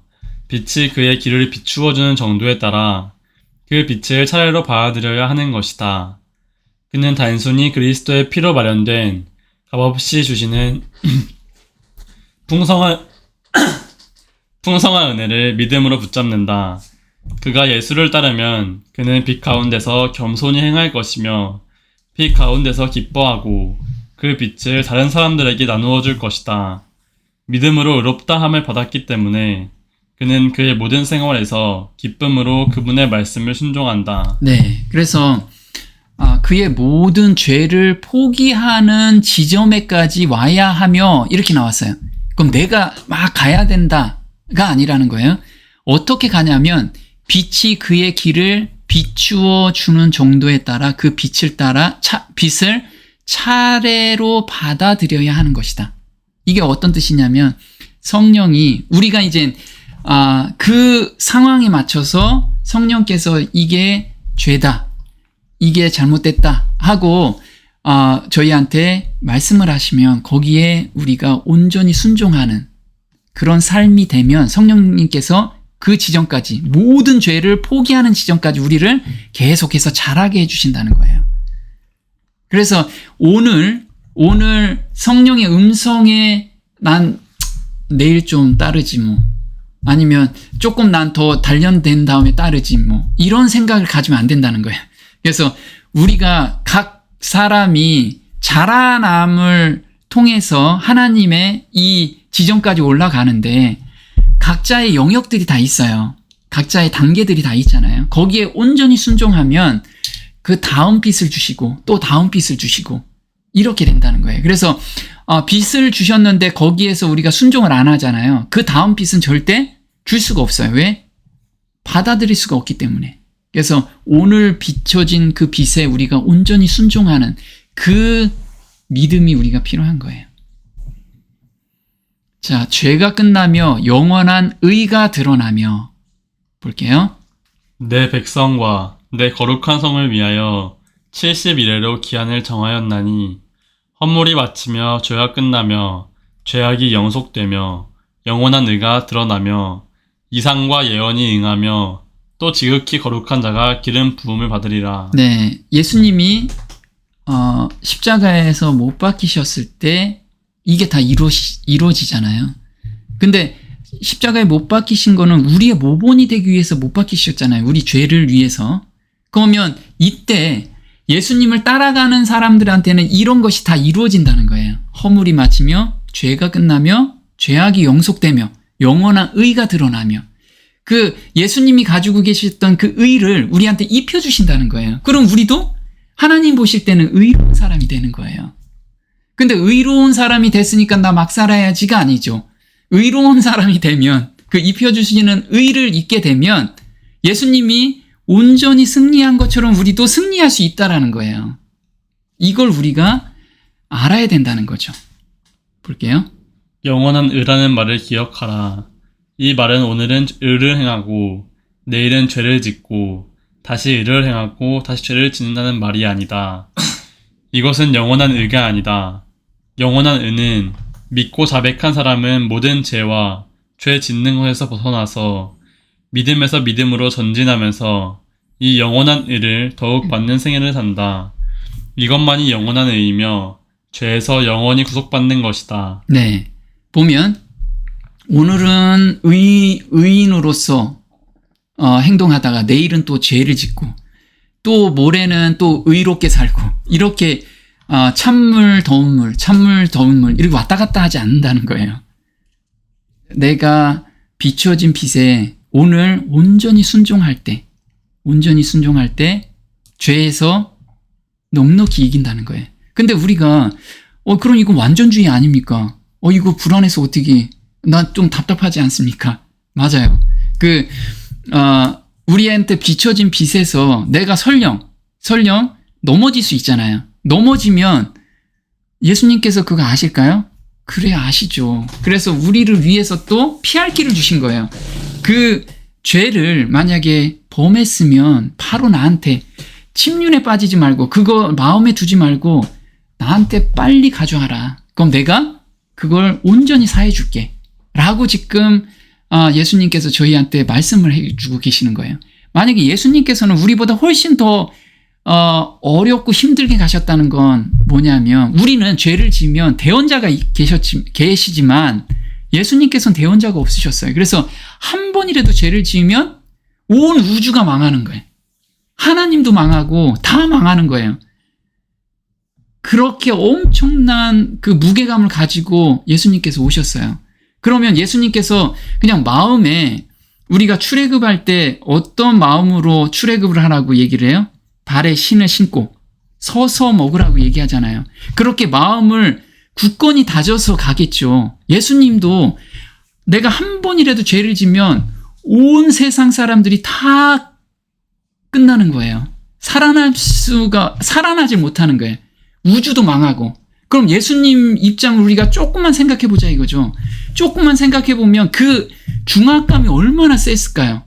빛이 그의 길을 비추어주는 정도에 따라 그 빛을 차례로 받아들여야 하는 것이다. 그는 단순히 그리스도의 피로 마련된 값없이 주시는 풍성한 은혜를 믿음으로 붙잡는다. 그가 예수를 따르면 그는 빛 가운데서 겸손히 행할 것이며 빛 가운데서 기뻐하고 그 빛을 다른 사람들에게 나누어 줄 것이다. 믿음으로 의롭다 함을 받았기 때문에 그는 그의 모든 생활에서 기쁨으로 그분의 말씀을 순종한다. 네, 그래서 그의 모든 죄를 포기하는 지점에까지 와야 하며 이렇게 나왔어요. 그럼 내가 막 가야 된다가 아니라는 거예요. 어떻게 가냐면 빛이 그의 길을 비추어 주는 정도에 따라 그 빛을 따라 빛을 차례로 받아들여야 하는 것이다. 이게 어떤 뜻이냐면 성령이 우리가 이제 그 상황에 맞춰서 성령께서 이게 죄다, 이게 잘못됐다 하고 저희한테 말씀을 하시면 거기에 우리가 온전히 순종하는 그런 삶이 되면 성령님께서 그 지점까지 모든 죄를 포기하는 지점까지 우리를 계속해서 자라게 해주신다는 거예요. 그래서 오늘 성령의 음성에 난 내일 좀 따르지 뭐, 아니면 조금 난 더 단련된 다음에 따르지 뭐, 이런 생각을 가지면 안 된다는 거예요. 그래서 우리가 각 사람이 자라남을 통해서 하나님의 이 지점까지 올라가는데 각자의 영역들이 다 있어요. 각자의 단계들이 다 있잖아요. 거기에 온전히 순종하면 그 다음 빛을 주시고 또 다음 빛을 주시고 이렇게 된다는 거예요. 그래서 빛을 주셨는데 거기에서 우리가 순종을 안 하잖아요. 그 다음 빛은 절대 줄 수가 없어요. 왜? 받아들일 수가 없기 때문에. 그래서 오늘 비춰진 그 빛에 우리가 온전히 순종하는 그 믿음이 우리가 필요한 거예요. 자, 죄가 끝나며 영원한 의가 드러나며 볼게요. 내 백성과 내 거룩한 성을 위하여 70일에로 기한을 정하였나니 헌물이 마치며 죄가 끝나며 죄악이 영속되며 영원한 의가 드러나며 이상과 예언이 응하며 또 지극히 거룩한 자가 기름 부음을 받으리라. 네, 예수님이 십자가에서 못 박히셨을 때 이게 다 이루어지잖아요. 근데 십자가에 못 박히신 거는 우리의 모본이 되기 위해서 못 박히셨잖아요. 우리 죄를 위해서. 그러면 이때 예수님을 따라가는 사람들한테는 이런 것이 다 이루어진다는 거예요. 허물이 마치며 죄가 끝나며 죄악이 영속되며 영원한 의가 드러나며 그 예수님이 가지고 계셨던 그 의를 우리한테 입혀주신다는 거예요. 그럼 우리도 하나님 보실 때는 의로운 사람이 되는 거예요. 근데 의로운 사람이 됐으니까 나 막 살아야지가 아니죠. 의로운 사람이 되면 그 입혀주시는 의를 입게 되면 예수님이 온전히 승리한 것처럼 우리도 승리할 수 있다라는 거예요. 이걸 우리가 알아야 된다는 거죠. 볼게요. 영원한 의라는 말을 기억하라. 이 말은 오늘은 의를 행하고 내일은 죄를 짓고 다시 의를 행하고 다시 죄를 짓는다는 말이 아니다. 이것은 영원한 의가 아니다. 영원한 의는 믿고 자백한 사람은 모든 죄와 죄 짓는 것에서 벗어나서 믿음에서 믿음으로 전진하면서 이 영원한 의를 더욱 받는 생애를 산다. 이것만이 영원한 의이며 죄에서 영원히 구속받는 것이다. 네, 보면 오늘은 의인으로서 행동하다가 내일은 또 죄를 짓고 또 모레는 또 의롭게 살고 이렇게 찬물 더운 물 이렇게 왔다 갔다 하지 않는다는 거예요. 내가 비추어진 빛에 오늘 온전히 순종할 때 죄에서 넉넉히 이긴다는 거예요. 근데 우리가 그럼 이거 완전주의 아닙니까? 이거 불안해서 어떻게, 나 좀 답답하지 않습니까? 맞아요. 우리한테 비춰진 빛에서 내가 설령 넘어질 수 있잖아요. 넘어지면 예수님께서 그거 아실까요? 그래, 아시죠. 그래서 우리를 위해서 또 피할 길을 주신 거예요. 그 죄를 만약에 범했으면 바로 나한테 침륜에 빠지지 말고 그거 마음에 두지 말고 나한테 빨리 가져와라. 그럼 내가 그걸 온전히 사해줄게. 라고 지금 예수님께서 저희한테 말씀을 해주고 계시는 거예요. 만약에 예수님께서는 우리보다 훨씬 더 어렵고 힘들게 가셨다는 건 뭐냐면 우리는 죄를 지으면 대언자가 계시지만 예수님께서는 대언자가 없으셨어요. 그래서 한 번이라도 죄를 지으면 온 우주가 망하는 거예요. 하나님도 망하고 다 망하는 거예요. 그렇게 엄청난 그 무게감을 가지고 예수님께서 오셨어요. 그러면 예수님께서 그냥 마음에 우리가 출애굽할 때 어떤 마음으로 출애굽을 하라고 얘기를 해요? 발에 신을 신고 서서 먹으라고 얘기하잖아요. 그렇게 마음을 굳건히 다져서 가겠죠. 예수님도 내가 한 번이라도 죄를 지면 온 세상 사람들이 다 끝나는 거예요. 살아나지 못하는 거예요. 우주도 망하고. 그럼 예수님 입장을 우리가 조금만 생각해 보자 이거죠. 조금만 생각해 보면 그 중압감이 얼마나 셌을까요?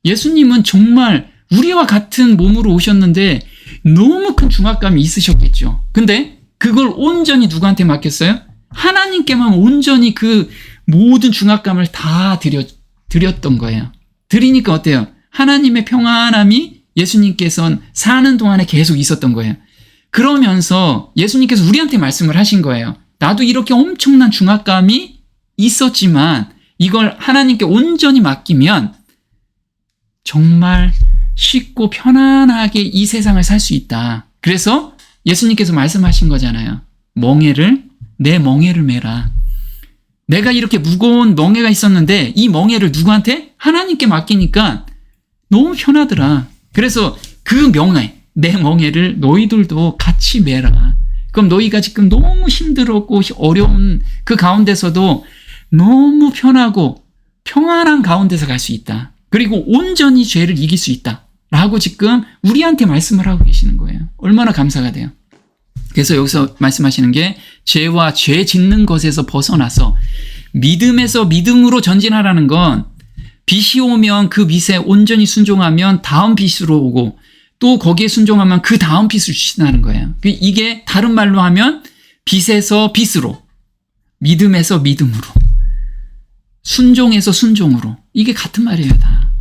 예수님은 정말 우리와 같은 몸으로 오셨는데 너무 큰 중압감이 있으셨겠죠. 근데 그걸 온전히 누구한테 맡겼어요? 하나님께만 온전히 그 모든 중압감을 다 드렸던 거예요. 드리니까 어때요? 하나님의 평안함이 예수님께서는 사는 동안에 계속 있었던 거예요. 그러면서 예수님께서 우리한테 말씀을 하신 거예요. 나도 이렇게 엄청난 중압감이 있었지만 이걸 하나님께 온전히 맡기면 정말 쉽고 편안하게 이 세상을 살 수 있다. 그래서 예수님께서 말씀하신 거잖아요. 내 멍에를 메라. 내가 이렇게 무거운 멍에가 있었는데 이 멍에를 누구한테? 하나님께 맡기니까 너무 편하더라. 그래서 그 내 멍에를 너희들도 같이 메라. 그럼 너희가 지금 너무 힘들었고 어려운 그 가운데서도 너무 편하고 평안한 가운데서 갈 수 있다. 그리고 온전히 죄를 이길 수 있다. 라고 지금 우리한테 말씀을 하고 계시는 거예요. 얼마나 감사가 돼요. 그래서 여기서 말씀하시는 게 죄와 죄 짓는 것에서 벗어나서 믿음에서 믿음으로 전진하라는 건 빛이 오면 그 빛에 온전히 순종하면 다음 빛으로 오고 또 거기에 순종하면 그 다음 빛을 주신다는 거예요. 이게 다른 말로 하면 빛에서 빛으로, 믿음에서 믿음으로, 순종에서 순종으로. 이게 같은 말이에요, 다.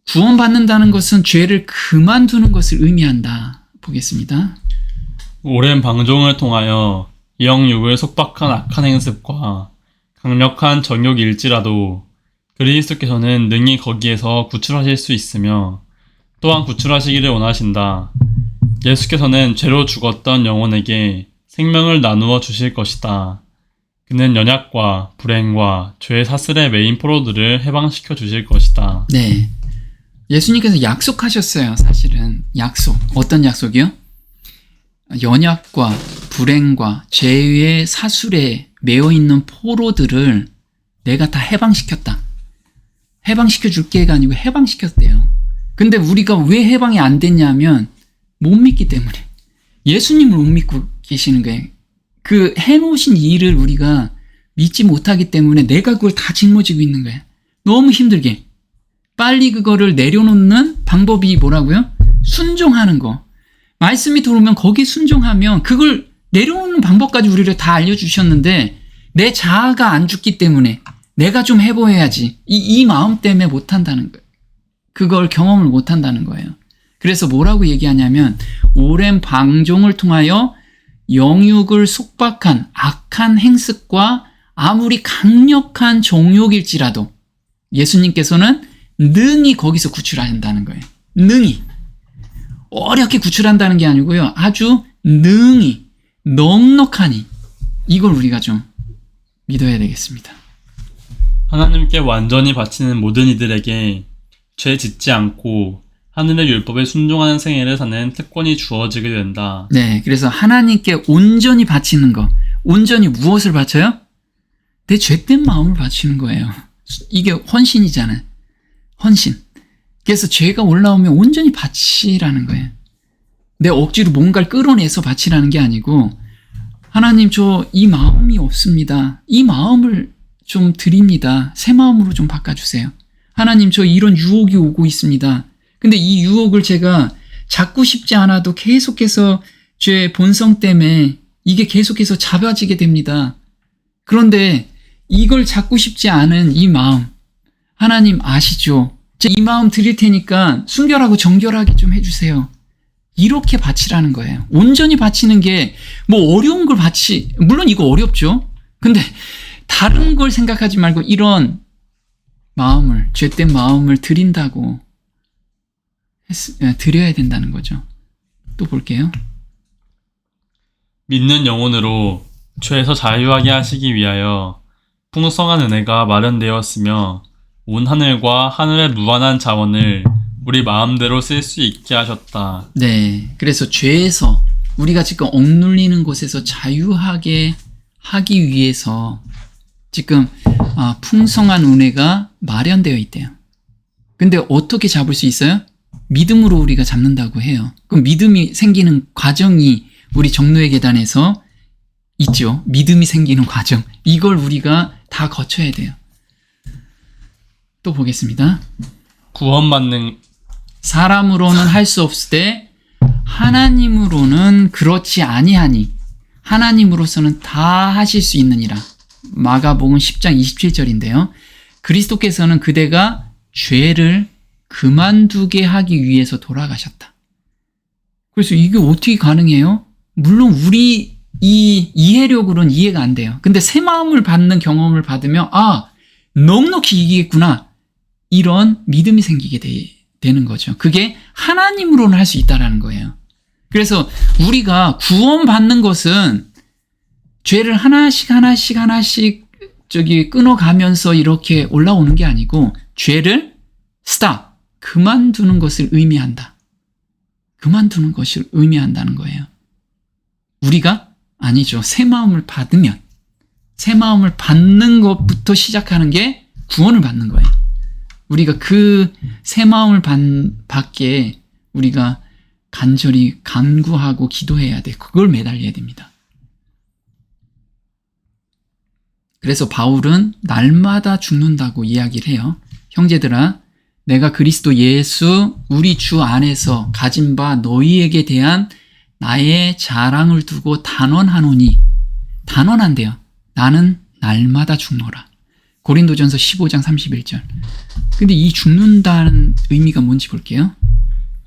구원받는다는 것은 죄를 그만두는 것을 의미한다. 보겠습니다. 오랜 방종을 통하여 영육을 속박한 악한 행습과 강력한 정욕일지라도 그리스도께서는 능히 거기에서 구출하실 수 있으며 또한 구출하시기를 원하신다. 예수께서는 죄로 죽었던 영혼에게 생명을 나누어 주실 것이다. 그는 연약과 불행과 죄의 사슬의 메인 포로들을 해방시켜 주실 것이다. 네. 예수님께서 약속하셨어요, 사실은. 약속. 어떤 약속이요? 연약과 불행과 죄의 사슬에 매여 있는 포로들을 내가 다 해방시켰다. 해방시켜 줄게가 아니고 해방시켰대요. 근데 우리가 왜 해방이 안 됐냐면 못 믿기 때문에. 예수님을 못 믿고 계시는 거예요. 그 해놓으신 일을 우리가 믿지 못하기 때문에 내가 그걸 다 짊어지고 있는 거예요. 너무 힘들게. 빨리 그거를 내려놓는 방법이 뭐라고요? 순종하는 거. 말씀이 들어오면 거기에 순종하면 그걸 내려놓는 방법까지 우리를 다 알려주셨는데 내 자아가 안 죽기 때문에 내가 좀 해보여야지. 이 마음 때문에 못한다는 거예요. 그걸 경험을 못한다는 거예요. 그래서 뭐라고 얘기하냐면 오랜 방종을 통하여 영육을 속박한 악한 행습과 아무리 강력한 정욕일지라도 예수님께서는 능히 거기서 구출한다는 거예요. 능히. 어렵게 구출한다는 게 아니고요. 아주 능히, 넉넉하니. 이걸 우리가 좀 믿어야 되겠습니다. 하나님께 완전히 바치는 모든 이들에게 죄 짓지 않고 하늘의 율법에 순종하는 생애를 사는 특권이 주어지게 된다. 네, 그래서 하나님께 온전히 바치는 거. 온전히 무엇을 바쳐요? 내 죄된 마음을 바치는 거예요. 이게 헌신이잖아요. 헌신. 그래서 죄가 올라오면 온전히 바치라는 거예요. 내 억지로 뭔가를 끌어내서 바치라는 게 아니고 하나님 저 이 마음이 없습니다. 이 마음을 좀 드립니다. 새 마음으로 좀 바꿔주세요. 하나님, 저 이런 유혹이 오고 있습니다. 근데 이 유혹을 제가 잡고 싶지 않아도 계속해서 죄의 본성 때문에 이게 계속해서 잡아지게 됩니다. 그런데 이걸 잡고 싶지 않은 이 마음, 하나님 아시죠? 제가 이 마음 드릴 테니까 순결하고 정결하게 좀 해주세요. 이렇게 바치라는 거예요. 온전히 바치는 게 뭐 어려운 걸 물론 이거 어렵죠. 근데 다른 걸 생각하지 말고 이런 마음을, 죄된 마음을 드린다고 드려야 된다는 거죠. 또 볼게요. 믿는 영혼으로 죄에서 자유하게 하시기 위하여 풍성한 은혜가 마련되었으며 온 하늘과 하늘의 무한한 자원을 우리 마음대로 쓸 수 있게 하셨다. 네, 그래서 죄에서 우리가 지금 억눌리는 곳에서 자유하게 하기 위해서 지금 풍성한 은혜가 마련되어 있대요. 근데 어떻게 잡을 수 있어요? 믿음으로 우리가 잡는다고 해요. 그럼 믿음이 생기는 과정이 우리 정노의 계단에서 있죠. 믿음이 생기는 과정. 이걸 우리가 다 거쳐야 돼요. 또 보겠습니다. 구원받는 사람으로는 할 수 없을 때 하나님으로는 그렇지 아니하니 하나님으로서는 다 하실 수 있느니라. 마가복음 10장 27절인데요. 그리스도께서는 그대가 죄를 그만두게 하기 위해서 돌아가셨다. 그래서 이게 어떻게 가능해요? 물론 우리 이 이해력으로는 이해가 안 돼요. 근데 새 마음을 받는 경험을 받으면 넉넉히 이기겠구나. 이런 믿음이 생기게 되는 거죠. 그게 하나님으로는 할 수 있다라는 거예요. 그래서 우리가 구원받는 것은 죄를 하나씩 끊어가면서 이렇게 올라오는 게 아니고 죄를 그만두는 것을 의미한다. 그만두는 것을 의미한다는 거예요. 우리가 아니죠. 새 마음을 받으면 새 마음을 받는 것부터 시작하는 게 구원을 받는 거예요. 우리가 그 새 마음을 받게 우리가 간절히 간구하고 기도해야 돼. 그걸 매달려야 됩니다. 그래서 바울은 날마다 죽는다고 이야기를 해요. 형제들아, 내가 그리스도 예수 우리 주 안에서 가진 바 너희에게 대한 나의 자랑을 두고 단언하노니, 단언한대요. 나는 날마다 죽노라. 고린도전서 15장 31절. 근데 이 죽는다는 의미가 뭔지 볼게요.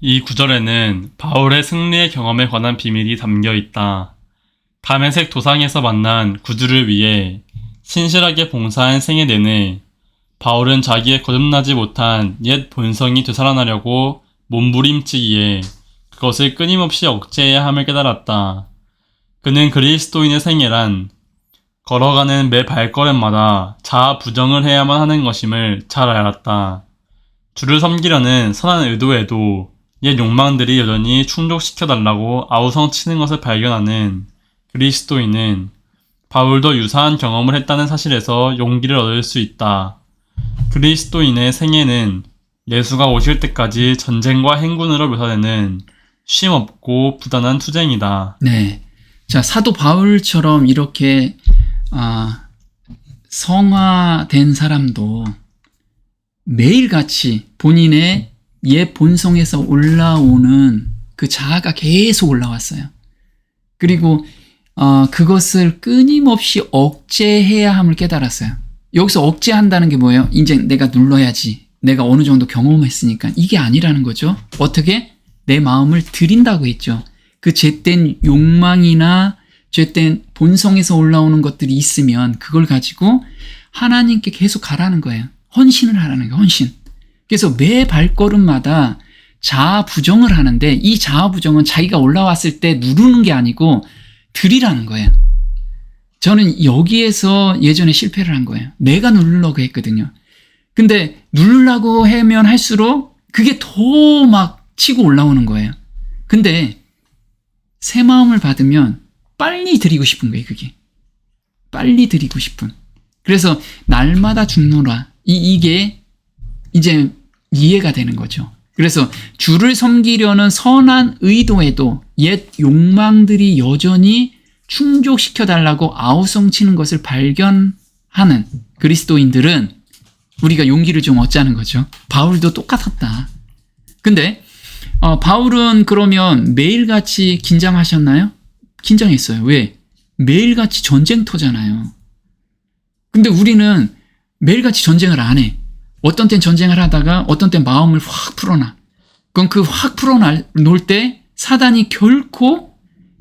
이 구절에는 바울의 승리의 경험에 관한 비밀이 담겨 있다. 다메섹 도상에서 만난 구주를 위해 신실하게 봉사한 생애 내내 바울은 자기의 거듭나지 못한 옛 본성이 되살아나려고 몸부림치기에 그것을 끊임없이 억제해야 함을 깨달았다. 그는 그리스도인의 생애란 걸어가는 매 발걸음마다 자아 부정을 해야만 하는 것임을 잘 알았다. 주를 섬기려는 선한 의도에도 옛 욕망들이 여전히 충족시켜달라고 아우성치는 것을 발견하는 그리스도인은 바울도 유사한 경험을 했다는 사실에서 용기를 얻을 수 있다. 그리스도인의 생애는 예수가 오실 때까지 전쟁과 행군으로 묘사되는 쉼없고 부단한 투쟁이다. 네. 자, 사도 바울처럼 이렇게 성화된 사람도 매일같이 본인의 옛 본성에서 올라오는 그 자아가 계속 올라왔어요. 그리고 그것을 끊임없이 억제해야 함을 깨달았어요. 여기서 억제한다는 게 뭐예요? 이제 내가 눌러야지. 내가 어느 정도 경험했으니까. 이게 아니라는 거죠. 어떻게? 내 마음을 드린다고 했죠. 그 죄된 욕망이나 죄된 본성에서 올라오는 것들이 있으면 그걸 가지고 하나님께 계속 가라는 거예요. 헌신을 하라는 거예요. 헌신. 그래서 매 발걸음마다 자아 부정을 하는데 이 자아 부정은 자기가 올라왔을 때 누르는 게 아니고 드리라는 거예요. 저는 여기에서 예전에 실패를 한 거예요. 내가 누르려고 했거든요. 근데 누르려고 하면 할수록 그게 더 막 치고 올라오는 거예요. 근데 새 마음을 받으면 빨리 드리고 싶은 거예요. 그게 빨리 드리고 싶은. 그래서 날마다 죽노라. 이게 이제 이해가 되는 거죠. 그래서 주를 섬기려는 선한 의도에도 옛 욕망들이 여전히 충족시켜달라고 아우성치는 것을 발견하는 그리스도인들은 우리가 용기를 좀 얻자는 거죠. 바울도 똑같았다. 근데 바울은 그러면 매일같이 긴장하셨나요? 긴장했어요. 왜? 매일같이 전쟁터잖아요. 근데 우리는 매일같이 전쟁을 안 해. 어떤 땐 전쟁을 하다가 어떤 땐 마음을 확 풀어놔. 그럼 그 확 풀어놓을 때 사단이 결코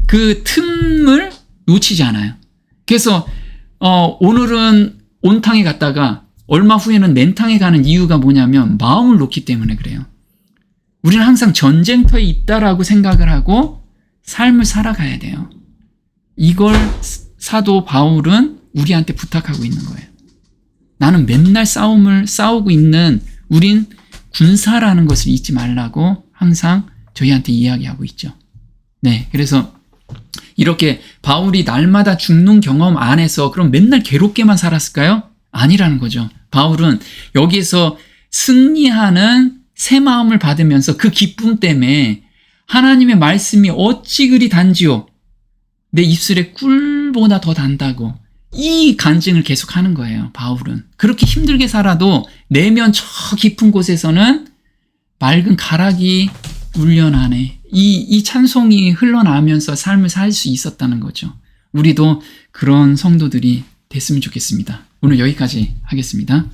그 틈을 놓치지 않아요. 그래서 오늘은 온탕에 갔다가 얼마 후에는 냉탕에 가는 이유가 뭐냐면 마음을 놓기 때문에 그래요. 우리는 항상 전쟁터에 있다라고 생각을 하고 삶을 살아가야 돼요. 이걸 사도 바울은 우리한테 부탁하고 있는 거예요. 나는 맨날 싸움을 싸우고 있는 우린 군사라는 것을 잊지 말라고 항상 저희한테 이야기하고 있죠. 네, 그래서 이렇게 바울이 날마다 죽는 경험 안에서 그럼 맨날 괴롭게만 살았을까요? 아니라는 거죠. 바울은 여기에서 승리하는 새 마음을 받으면서 그 기쁨 때문에 하나님의 말씀이 어찌 그리 단지요? 내 입술에 꿀보다 더 단다고 이 간증을 계속하는 거예요. 바울은 그렇게 힘들게 살아도 내면 저 깊은 곳에서는 맑은 가락이 울려나네. 이 찬송이 흘러나면서 삶을 살 수 있었다는 거죠. 우리도 그런 성도들이 됐으면 좋겠습니다. 오늘 여기까지 하겠습니다.